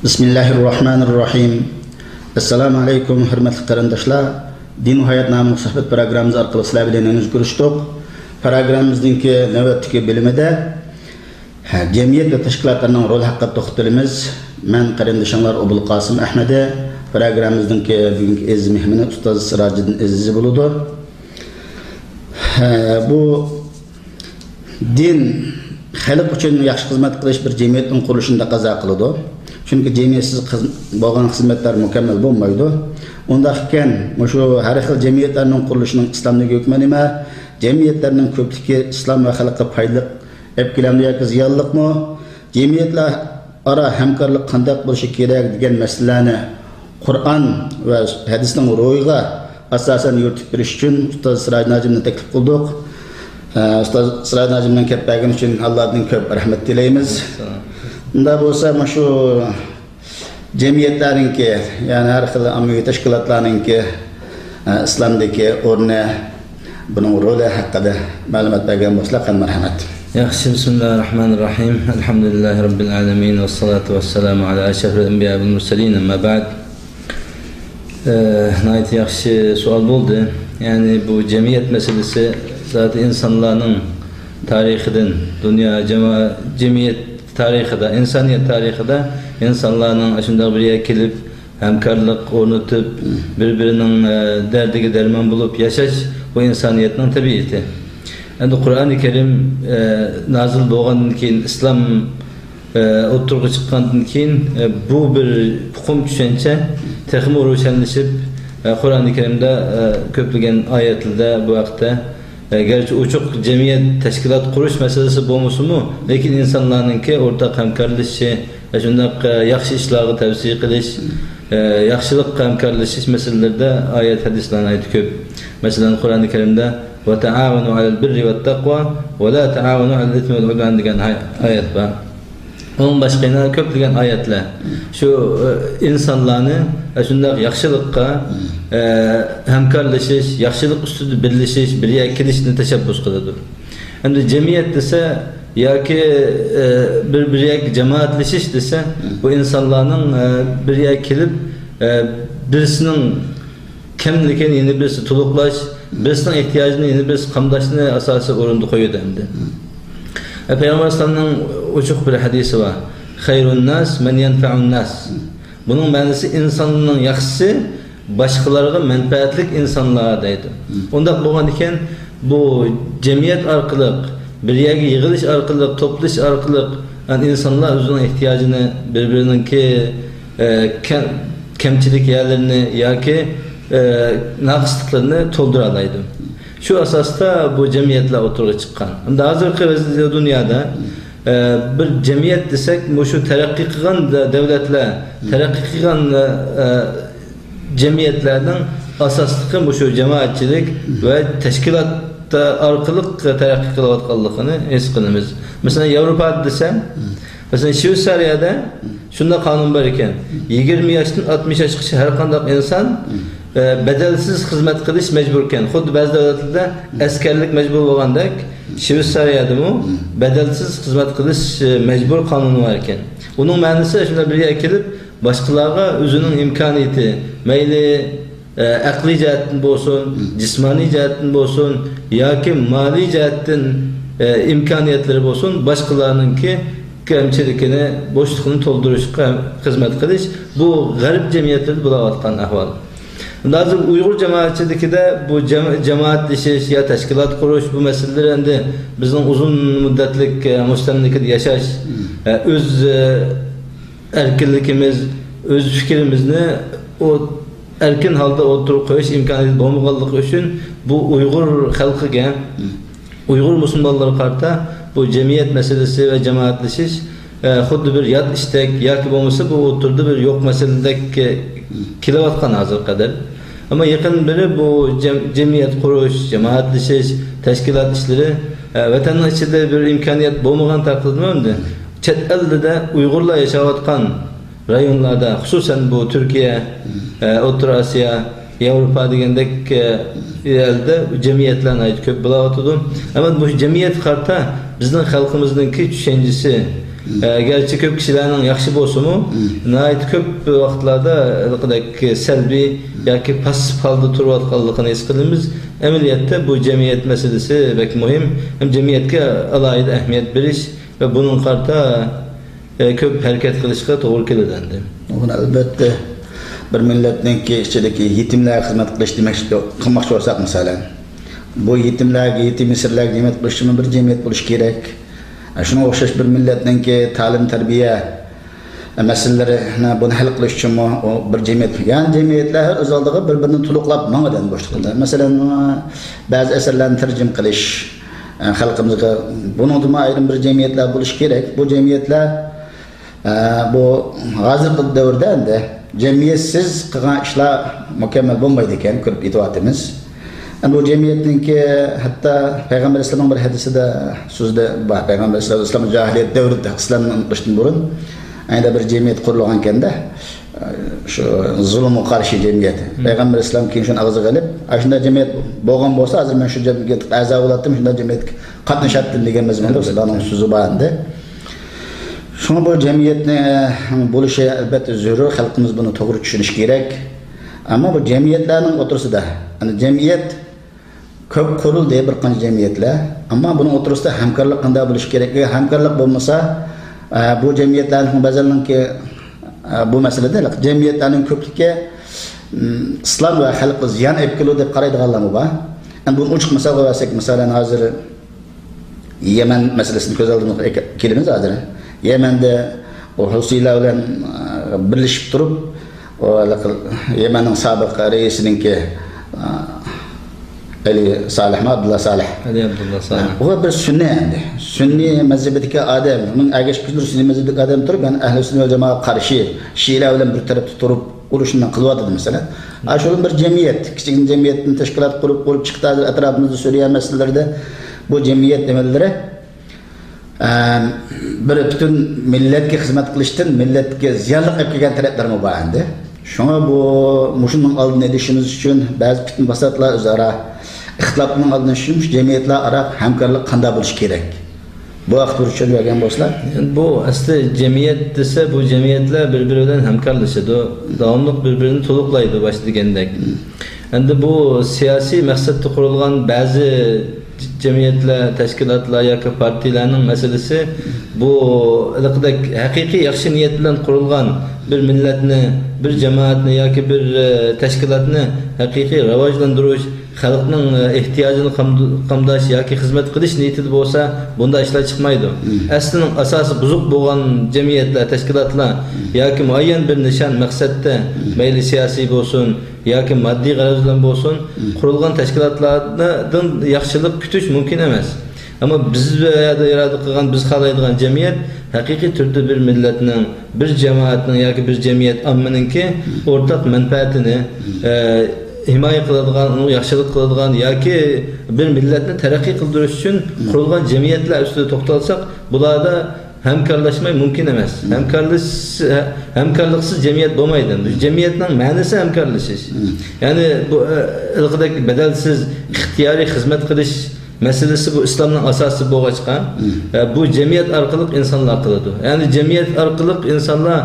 Bismillahirrahmanirrahim. Assalamu alaikum hürmetli qarindoshlar. Din va hayot nomli suhbat programmamiz orqali sizlar bilan ko'rishdik. Programmamizdagi navbatdagi bo'limida jamiyat va tashkilotlarning roli haqida to'xtalamiz. Men qarindoshlar Obul Qosim Ahmadi, programmamizdagi bugungi aziz mehmoni ustoz Sirojiddin Aziz bo'ladi. Bu din xalq uchun yaxshi xizmat qilish bir jamiyatning qurilishini taqozo qiladi. Chunki jamiyatsiz bo'lgan xizmatlar mukammal bo'lmaydi. Unda ekan, shu har xil jamiyatlarning qurilishining islomning hukmi nima? Jamiyatlarning ko'pligi islom va xalqqa foydali olib keladi yoki ziyonliqmi? Jamiyatlar ara hamkorlik qanday bo'lishi kerak degan masalalarni Qur'on va hadisning ro'yiga asosan yuritib berish uchun ustoz Siroj Najimni taklif qildik. Ustoz Siroj Najimdan ketgan uchun Allohdan ko'p rahmat tilaymiz. Unda bo'lsa shu jamiyatlarningki, ya'ni har xil ommaviy tashkilotlarningki islomdagi o'rni, buning roli haqida ma'lumot bergan bo'lsalar, marhamat. Yaxshi, bismillahirrohmanirrohim. Alhamdulillahi robbil alamin va salatu vassalamu ala ashrafil anbiya val mursalin. Amma ba'd. Nəhayət yaxshi savol bo'ldi. Ya'ni bu jamiyat masalasi zaten insanların tarixidan, dünya jamiyat tarixida, insaniyat tarixida insanların shunday bir yerga kelib, hamkorlik o'rnatib, bir-birining dardiga darmon bo'lib yashash bu insoniyatning tabiati. Endi Qur'oni Karim nazil bo'lgandan keyin, islom o'tirg'i chiqqandan keyin bu bir muhim tushuncha texmo ro'shanlashib, Qur'oni Karimda ko'plagan oyatlarda bu haqda gerçi uçuk cemiyet teşkilat kuruş meselesi bo'lmasa mu, lekin insanlarınki ortak hamkorlashishi, shunday yaxshi ishlarga tavsiya qilish, yaxshilik hamkorlashish meselelerinde ayet hadislarni aytib ko'p. Masalan, Qur'oni Karimda "Va ta'awanu 'alal birri vat taqwa va la ta'awanu 'alal ithmi val 'udwan" degan ayet var. Onun başqa yana ko'plagan ayetler şu insanlarni shunday yaxshilikqa hamkorlashish, yaxshilik ustida birlashish, birga kelishni tashabbus qiladi. Endi jamiyat desa yoki bir-biriga jamoatlashish desa, bu insonlarning birga kelib birisining kamligini yana birisi to'liqlash, birisining ehtiyojini yana birisi qamdashni asosiy o'rinda qo'yadi endi. Peygamber sallallahu uçuk bir hadisi var. Hayrun nas men yanfa'un nas. Bunun ma'nosi insonning yaxshisi başkalarına menfaatlik insanlara deydi. Onda bo'lgan ekan, bu jamiyat orqali, bir yerga yig'ilish orqali, to'plash orqali insonlar o'zining ehtiyojini, bir-birininki kamchilik yerlarini yoki naqsliklarini to'ldira oladi. Şu asasda bu cemiyetler oturga çıkan. Unda hozirgi dünyada bir cemiyet desek, bu şu terakki qilgan devletler, terakki qilgan cemiyetlerden asaslығы bu şu cemaatçilik ve teşkilatta arqılıq terakki qilayotganligini his qilamiz. Mesela Avrupa'da desem, mesela Şveysariyada şunda kanun var ekan, 20 yaşdan 60 yaşgacha har qanday insan bedelsiz hizmet qilish mecburken, xuddi ba'zi davlatlarda askarlik mecbur bo'lgandek, Shveysariyada mu bedelsiz hizmet qilish mecbur qonuni var ekan. Uning ma'nosi shunda birga kelib, boshqalarga o'zining imkoniyati, mayli aqliy jihatdan bo'lsin, jismoniy jihatdan bo'lsin yoki moliy jihatdan imkoniyatlari bo'lsin, boshqalarningki kamchiligini, bo'shliqni to'ldirishga xizmat qilish, bu g'arb jamiyatida bo'layotgan ahvol. Lazım Uygur cemaatçilikide bu cemaatleşiş ya teşkilat kuruş bu meseleler endi bizning uzun müddetlik mustamlikada yaşaş, öz erkinlikimiz, öz fikrimizni o erkin halda oturup qo'yish imkoniyati bo'lmaganligi uchun bu Uygur xalqiga, Uygur musulmonlarga qarta bu cemiyet meselesi ve cemaatleşish xuddi bir yat istek yoki bo'lmasa bu o'tirdi bir yo'q masaladek kelayotgan hozir qadar. Ama yakın biri bu cemiyet kuruş, cemaatleşish, teşkilat işleri vatanın içinde bir imkaniyet bo'lmagan taqdirda endi chet elda de Uyg'urlar yashayotgan rayonlarda, xususan bu Türkiye, O'rta Osiyo, Avrupa degandek yerda jamiyatlarni aytib ko'p bo'layotdi. Ama bu jamiyat qarta bizning xalqimizningki tushunchasi Gerçi köp kişilerin yaxşı bolsumu, nəhayət köp vaqtlarda selbi yoki pasif halda turayotganligini his qilamiz. Əməliyyatda bu cemiyet meselesi pek mühim. Hem cemiyetke alayida ehemmiyet beriş ve bunun qarta köp hareket qilishga to'g'ri keladi. Buni albatta bir millatninki ichidagi yetimlarga xizmat qilish qilmoqchi bo'lsak, masalan, bu yetimlarga, yetim misrlarga xizmat qilish uchun bir jamiyat bo'lish kerak. Shunga o'xshash bir millatninki ta'lim, tarbiya masalalarini buni hal qilish uchun bir jamiyat. Yani jamiyatlar o'z oldiga bir-birini to'liqlab mang'adan boshliqda. Masalan, ba'zi asarlarni tarjim qilish xalqimizga buningda ayrim bir jamiyatlar bo'lish kerak. Bu jamiyatlar bu hozirgi davrda endi cemiyetsiz qilgan ishlar mukammal bo'lmaydi ekan, ko'rib yetyapmiz. Bu cemiyetninki hatta Peygamber Islam'ın bir hadisida so'zda bor. Peygamber Islam jahiliyet davrida İslam'dan o'tishdan burun ayda bir cemiyet qurilgan ekanda, şu zulmga qarshi cemiyet. Peygamber Islam keyin shuni og'ziga olib, shunda cemiyet bo'lgan bo'lsa, hozir men shu cemiyetga a'zo bo'ladim, shunda cemiyetga qatnashatdim degan mazmunda Islamning so'zi bor endi. Şunu bu cemiyetni bo'lişi albatta zarur, xalqimiz buni to'g'ri tushunishi kerak. Ammo bu cemiyetlarning o'tirisida, yani cemiyet ko'p qurildi bir qancha cemiyetlar, ammo buni o'tirisida hamkorlik qanday bo'lishi kerak? Hamkorlik bo'lmasa, bu cemiyetlarning ba'zanki bu masalada cemiyetlarning ko'pligi islom va xalqqa ziyon olib keladi deb qaraydiganlar bor. Yani bunu uchiq misol qo'ysak, masalan hozir Yemen masalasini ko'z oldimizga kelamiz hozir. Yemen'de o Husiylar bilan birleşip durup o Yemen'in sabık reisininki Ali Salih, Abdullah Salih. Ali Abdullah Salih. O bir sünni endi. Sünni mezhebideki adam. Bunun ergeç kültür sünni mezhebideki adam durup, yani Ehl-i Sünnet ve Cemaat karşı Şiiler bilan bir tarafta durup oluşundan kılvadı mesela. Aşırı bir cemiyet, küçük cemiyetin teşkilat kurup çıktı etrafımızda söyleyen meselelerde bu cemiyet demeleri bir bütün milletke hizmet kılıştın, milletke ziyarlık yapıp kelgan taraflar mı var endi. Şuna bu muşunun aldığını edişimiz için bazı bütün basatlar özara ixtilafının aldığını için cemiyetler ara hamkarlık qanday bo'lishi kerak. Bu haqda tushungan bo'lsalar. Bu asli cemiyet dese bu cemiyetler birbirinden hamkarlaşıdı. Davamlıq birbirini to'liqlaydi baş degandek. Endi bu siyasi maqsadda qurilgan bazı cemiyetler, teşkilatlar yoki partilerning meselesi bu haqiqiy yaxshi niyat bilan qurilgan bir millatni, bir cemaatni yoki bir teşkilatni haqiqiy rivojlantirish, xalqning ehtiyojini qamdash yoki xizmat qilish niyatida bo'lsa, bunda ishlar chiqmaydi. Aslning asosi buzuq bo'lgan cemiyetler, teşkilatlar yoki muayyan bir nishon maqsadda, mayli siyosiy bo'lsin yoki moddiy g'araz bilan bo'lsin, qurilgan teşkilatlardan yaxshilik kutish mumkin emas. Ama biz irade qilgan, biz xohlaydigan cemiyet haqiqiy turda bir millatning, bir cemaatning yoki bir cemiyet ammaninki o'rtaq manfaatini himoya qiladigan, uni yaxshilik qiladigan yoki bir millatni taraqqiy qildirish uchun qurilgan cemiyetlar ustida to'xtalsak, bularda hamkorlashmay mumkin emas. Hamkorliksiz cemiyet bo'lmaydi. Cemiyetning ma'nosi hamkorlashish. Ya'ni bu ilqidagi badalsiz ixtiyoriy xizmat qilish meselesi bu İslam'ın asası boğaçka. Bu cemiyet arkalık insanlar kılıdı. Yani cemiyet arkalık insanlar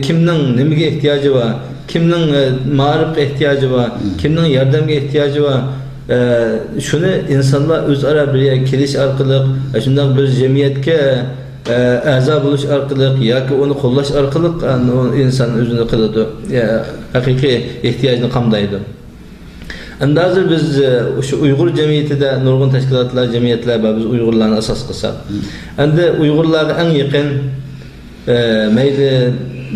kimnin nemige ihtiyacı var, kimnin marif ihtiyacı var, kimnin yardımga ihtiyacı var. Şunu insanlar özara bir keliş arkalık, şundan bir cemiyetke a'zo bo'lish orqali yoki uni qo'llash orqali o inson o'zini qiladi, haqiqiy ehtiyojni qamdaydi. Endi hozir biz o'sha Uyg'ur jamiyatida nurg'un tashkilotlar, jamiyatlar bor, biz Uyg'urlarni asos qilsak. Endi Uyg'urlarga eng yaqin mayli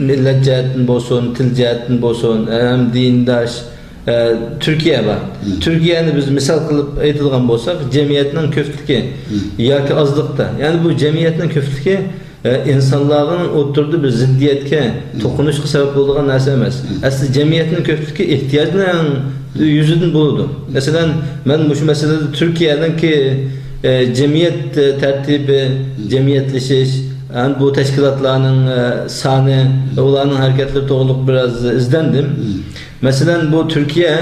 millat jihatdan bo'lsin, til jihatdan bo'lsin, ham dindosh Türkiye var. Türkiye'ni biz misal qilib aytilgan bo'lsak, jamiyatning ko'pligi yoki ozliqda. Yani bu jamiyatning ko'pligi insonlarning o'tirdi bir ziddiyatga, to'qinishga sabab bo'lgan narsa emas. Asli jamiyatning ko'pligi ehtiyojning yüzüden bo'ladi. Masalan, men bu meselede Türkiye'deki cemiyet tertibi, cemiyetleşish, yani bu teşkilatlarının sani, onların hareketleri to'g'riliq biraz izlendim. Mesela bu Türkiye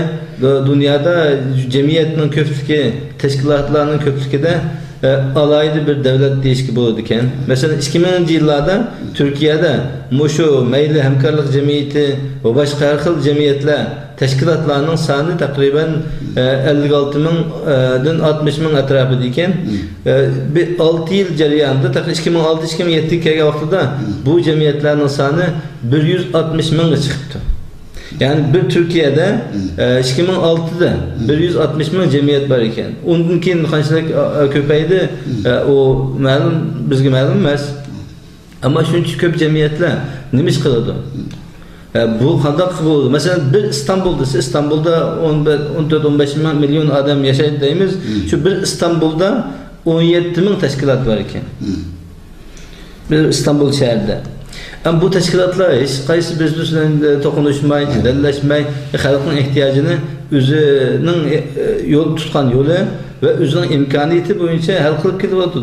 dünyada cemiyetinin köklüğü, teşkilatlarının köklüğü de alaydı bir devlet deyişki buludu iken. Mesela 2000'li yıllarda Türkiye'de muşu meyli hemkarlık cemiyeti ve başka her xil cemiyetler teşkilatlarının sani takriben 56 mingdan 60 ming etrafı iken bir 6 yıl jarayonida 2006-2007 kelgan vaqtida bu cemiyetlerin sani 160 mingga chiqibdi. Yani bir Türkiye'de 2006'da 160 ming cemiyet var iken, ondan keyin qanchalik ko'paydi o ma'lum, bizga ma'lum emas. Ama shuncha ko'p cemiyetler nima ish qiladi? Bu qanday bo'ldi? Masalan, bir İstanbul'da 14-15 milyon adam yashaydi deymiz. Şu bir İstanbul'da 17 ming tashkilot var iken. Bir İstanbul şehrida. Ama bu teşkilatlar hiç qaysi biznesle tokunuşmay, ciddelleşmay, halkın ihtiyacını özünün yol tutkan yolu ve özünün imkaniyeti boyunca hal kılıp kelyaptı.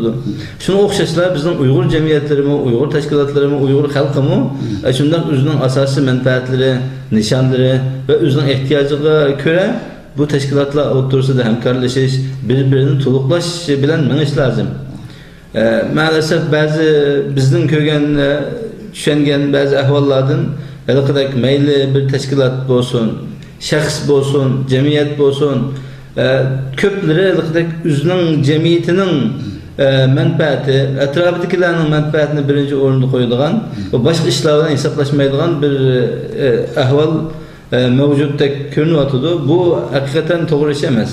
Şuna okşaşlar bizim Uygur cemiyetlerimi, Uygur teşkilatlarımı, Uygur halkımı şundan özünün asası menfaatleri, nişanları ve özünün ihtiyacına göre bu teşkilatlar otursa da hemkarlaşış, birbirini tuluklaş bilen meniş lazım. Maalesef bazı bizden kögen düşengen bazı ahvallardan elqadak meyli bir teşkilat bolsun, şahs bolsun, cemiyet bolsun, köpleri elqadak özünün cemiyetinin menfaati, etrafdakilerin menfaatini birinci orunda koyulgan, başka işlerden hesaplaşmaydigan bir ahval mevcuttek görünüyordu. Bu hakikaten doğru iş emas.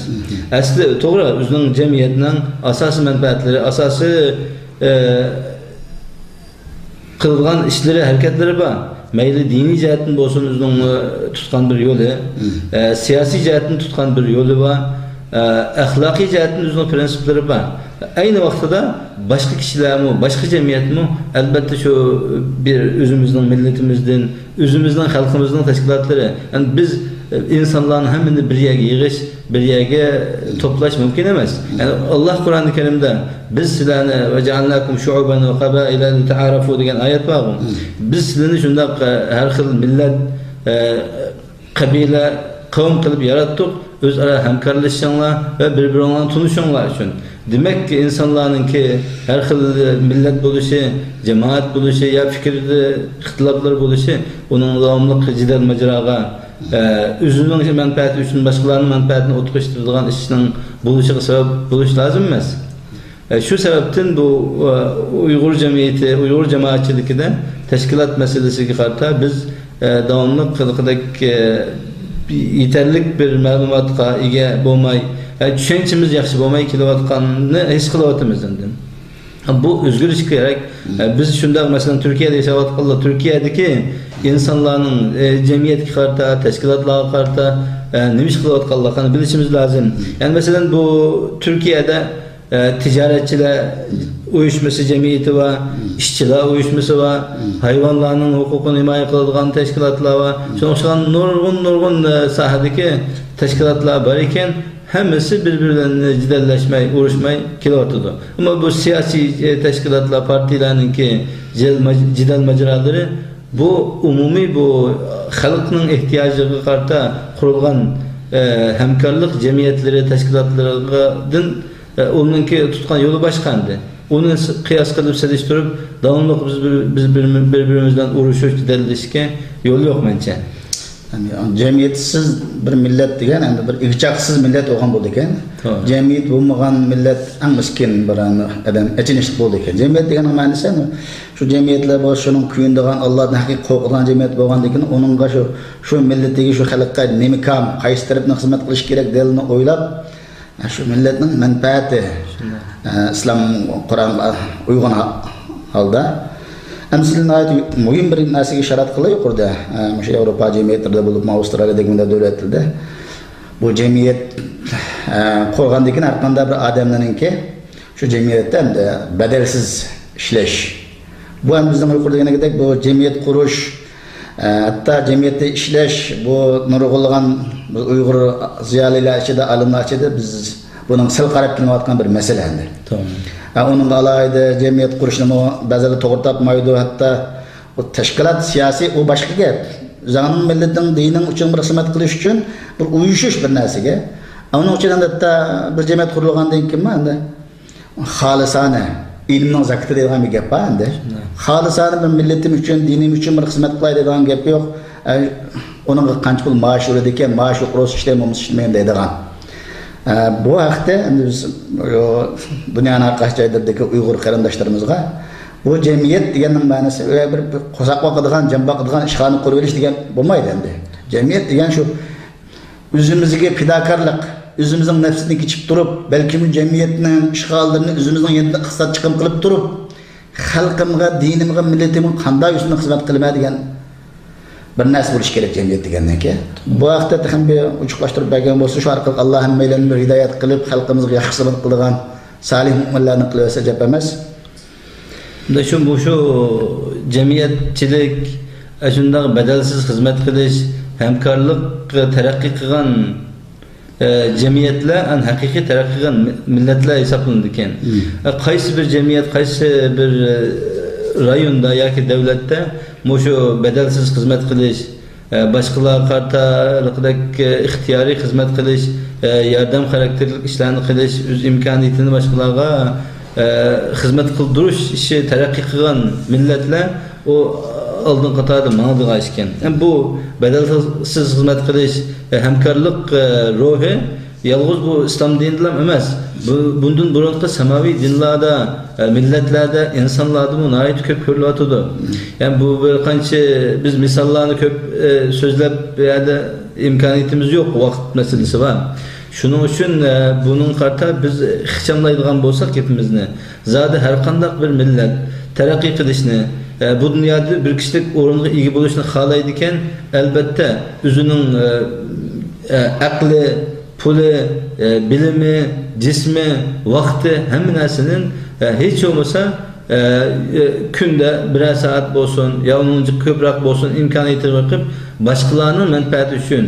Asli doğru özünün cemiyetinin asası menfaatleri, asası kılgan işleri, hareketleri var. Meyli dini cihetin bolsun özünün tutkan bir yolu, siyasi cihetin tutkan bir yolu var, ahlaki cihetin özünün prensipleri var. Aynı vaxtada başka kişiler mi, başka cemiyet mi? Elbette şu bir özümüzün, milletimizden, özümüzün, halkımızın teşkilatları. Yani biz insanların hemini bir yere yığış, bir yere toplaş mümkün emez. Yani Allah Kur'an-ı Kerim'de biz sizlerine ve cealnakum şu'uben ve kabaile li ta'arafu degan ayet var mı? Biz sizlerini şunda her xil millet, kabile, kavim kılıp yarattık. Özara hemkarlaşanlar ve birbirine tunuşanlar için. Demek ki insanların ki her xil millet buluşu, cemaat buluşu ya fikirde ihtilaflar buluşu onun devamlılık cidel maceraga özünün menfaati üçün başkalarının menfaatini otuquşturduğun işinin buluşuğa sebep buluş lazım emas. Şu sebepten bu Uygur cemiyeti, Uygur cemaatçilikide teşkilat meselesi karta biz devamlılık kılıqdaki yeterlik bir məlumatqa ega bolmay, düşünçimiz yaxşı bolmay kelyapatqanını his qilyapmizdan. Bu özgürlük gerek. Biz şunda mesela Türkiye'de yaşayotqanlar, Türkiye'deki insanların cemiyet karta, teşkilatlar karta nima ish qilyapatganligini bilishimiz lazım. Yani mesela bu Türkiye'de ticaretçiler uyuşması cemiyeti var, işçiler uyuşması var, hayvanların hukukunu himaye kıldıgan teşkilatlar var. Şunun nurgun sahadaki teşkilatlar var iken hemisi birbirlerine cidelleşmey, uğraşmay kilotudu. Ama bu siyasi teşkilatlar, partilerin ki cidel maceraları bu umumi bu halkının ihtiyacı karta kurulgan hemkarlık cemiyetleri, teşkilatlarının onunki tutkan yolu başkandı. Onu kıyas kılıp seliştirip devamlı biz birbirimizden uğraşıyoruz giderilişke yolu yok bence. Yani cemiyetsiz bir millet degen, yani bir ikçaksız millet olgan boldu eken. Cemiyet bulmagan millet en miskin bir adam eçinişlik boldu eken. Cemiyet degen manisi şu cemiyetler bu şunun kuyundagan Allah'tan hakiki korkulan cemiyet bolgan eken, onunga şu milletdeki şu halkka nemi kam, qaysi tarafdan hizmet kılış gerek delini oylap şu milletin menfaati İslam Kur'an'a uygun halda emsilin ayet mühim bir narsaga işaret kılıyor yukarıda. Şu Avrupa cemiyetlerde bulup Avustralya'da gibi devletlerinde bu cemiyet koygandakin arkanda bir adamlarınki şu cemiyetten de bedelsiz işleş. Bu hem bizden yukarıda gene gidek bu cemiyet kuruş hatta cemiyette işleş bu nurgulgan Uygur ziyaliler içinde alımlar içinde biz bunun sıl qarab kelayotgan bir meseledir. Tamam. Onun alayda cemiyet kuruşunu bazıları to'g'ri topmaydi, hatta o teşkilat siyasi o başka gap. Zanın milletin dinin uchun bir xizmat qilish uchun bir uyushish bir narsaga. Onun uchun hatta bir cemiyet qurilgandan keyin endi xolisona ilmning zakati degan bir gap bor endi. Xolisona bir millatim uchun, dinim uchun bir xizmat qilay degan gap yo'q. Onun qancha pul maaş ödedi ekan, maaş yo'q ishlaymiz deydigan. Bu haqda biz dunyoning har qaysi joylaridagi Uyg'ur qarindoshlarımızga bu jamiyat deganning ma'nosi bir qo'saq boqadigan, jam boqadigan ishxona qurib olish degan bo'lmaydi endi. Jamiyat degan shu o'zimizga fidokorlik, o'zimizning nafsini kechib turib, balki jamiyatning ishg'ollarini o'zimizning yanada iqtisod chiqim qilib turib, xalqimga, dinimga, millatimga qanday ustidan xizmat qilma degan bir narsa bo'lish kerak jamiyat degandan keyin. Bu vaqtda ham bir uchuqlashtirib bergan bo'lsa, shu orqali Alloh hammalarni bir hidoyat qilib, xalqimizga yaxshi xizmat qiladigan salih mu'minlarni qilib olsa gap emas. Bunda shu jamiyatchilik, shunday badalsiz xizmat qilish, hamkorlik taraqqiy qilgan jamiyatlar haqiqiy taraqqiy qilgan millatlar hisoblanadi ekan. Qaysi bir jamiyat, qaysi bir rayonda yoki davlatda mushu badalsiz xizmat qilish, boshqalar qartaliqdek ixtiyoriy xizmat qilish, yordam xarakterli ishlarni qilish, o'z imkoniyatini boshqalarga xizmat qildirish ishi taraqqiy qilgan millatlar o oldin qatorda ma'noda ekan. Bu badalsiz xizmat qilish, hamkorlik ruhi yalnız bu İslam dininden emas. Bundan burunqi samaviy dinlarda, millatlarda, insonlarda bu nəhayət köp ko'rilyotdi. Yani bu bir qancha biz misollarni köp so'zlab beradi imkoniyatimiz yo'q, vaqt masalasi bor. Shuning uchun bunun qarta biz ixchamlaydigan bo'lsak hepimizni, zodi har qanday bir millat taraqqiy qilishni, bu dunyoda bir kishilik o'ringa ega bo'lishni xohlaydi ekan, albatta o'zining aqli, puli, bilimi, cismi, vakti hamma narsaning hech bo'lmasa kunda birer saat bo'lsin, ya onunca ko'proq bo'lsin imkoniyati qilib boshqalarning manfaati uchun,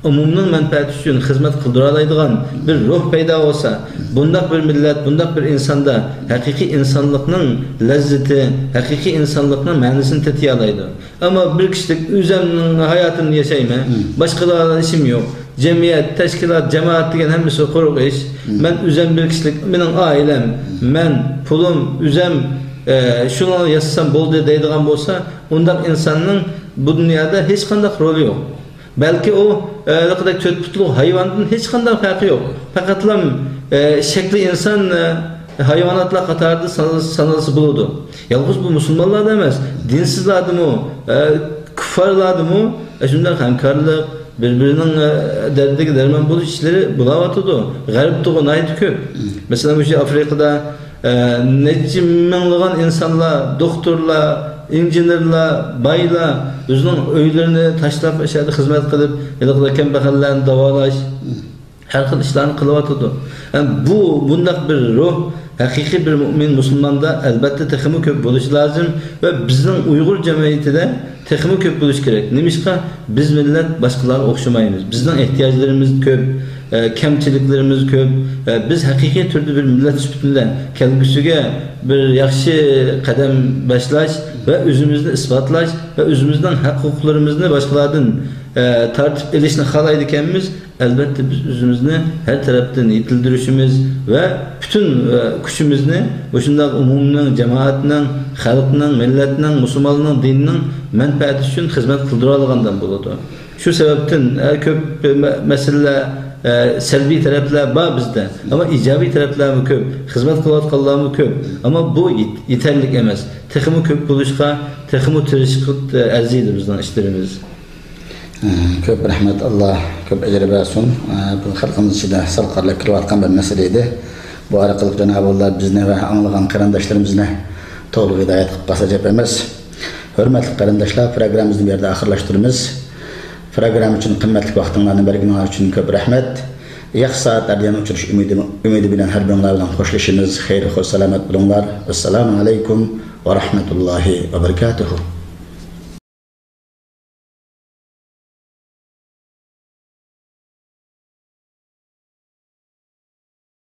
umumning manfaati uchun xizmat qildira oladigan bir ruh paydo bo'lsa, bundaq bir millat, bundaq bir insonda haqiqiy insonlikning lazzati, haqiqiy insonlikning ma'nosini tetiy oladi. Ammo bir kishilik o'zimning hayotini yashayman, boshqalarning ishim yo'q. Cemiyet, teşkilat, cemaat degan hammasi quruq ish. Men o'zim bir kishilik, mening oilam, men pulum, o'zim shuni yasasam bo'ldi deydigan bo'lsa, unda insonning bu dunyoda hech qanday roli yo'q. Balki o laqdak to'rtputli hayvondan hech qanday farqi yo'q. Faqatlam shakli inson hayvonotlar qatorida sanalsa bo'ladi. Yalnız bu musulmonlarda emas, dinsizlardimi, kuffarlardimi shunday hamkorlik, birbirinin derdeki derman buluş işleri bulavatıdı. Garip tuğu naydı köp. Mesela bu şey Afrika'da neçe minliğin insanlar, doktorlar, injinerler, baylar, özünün öylerini taşlap aşağıda hizmet kılıp, yılıqda kembekallerini davalaş, her xil işlerini kılıvatıdı. Yani bundak bir ruh, hakiki bir mümin Müslümanda elbette teximi köp buluş lazım ve bizim Uygur cemiyetinde teximi köp buluş gerek. Nemişka biz millet başkalarına okşamayız. Bizden ihtiyaçlarımız köp, kemçiliklerimiz köp. Biz hakiki türlü bir millet sübütünden kelgüsüge bir yaxşı kadem başlaş ve özümüzde ispatlaş ve özümüzden hukuklarımızı başkalardan tartip edişini xalaydikenmiz. Elbette biz özümüzü her taraftan yitildirişimiz ve bütün gücümüzü bu şundak umuminin, cemaatinin, halkının, milletinin, musulmanlığının, dininin menfaati için hizmet kıldırılığından buludu. Şu sebepten köp meseleler, selbi taraflar var bizde ama icabi taraflar mı köp, hizmet kılatkallar mı köp ama bu yeterlik emez. Teximi köp buluşka, teximi tırışıklık erziydi bizden işlerimiz. Köp rahmet Allah köp ecri versin. Bu halkımız içinde salqarla kirvatkan bir meseleydi. Bu arakalık Cenab-ı Allah bizne ve anlayan karandaşlarımızla to'liq hidayet qilib qolsa gap emas. Hurmatli qarindoshlar, programmamizni bu yerda oxirlashtiramiz. Program uchun qimmatli vaqtingizni berganingiz uchun ko'p rahmat. Yaxshi soatlardan uchirish umidi bilan har biringlar bilan xo'shlashamiz. Xayr, xo'sh, salomat bo'linglar. Assalomu alaykum va rahmatullohi va barakatuh.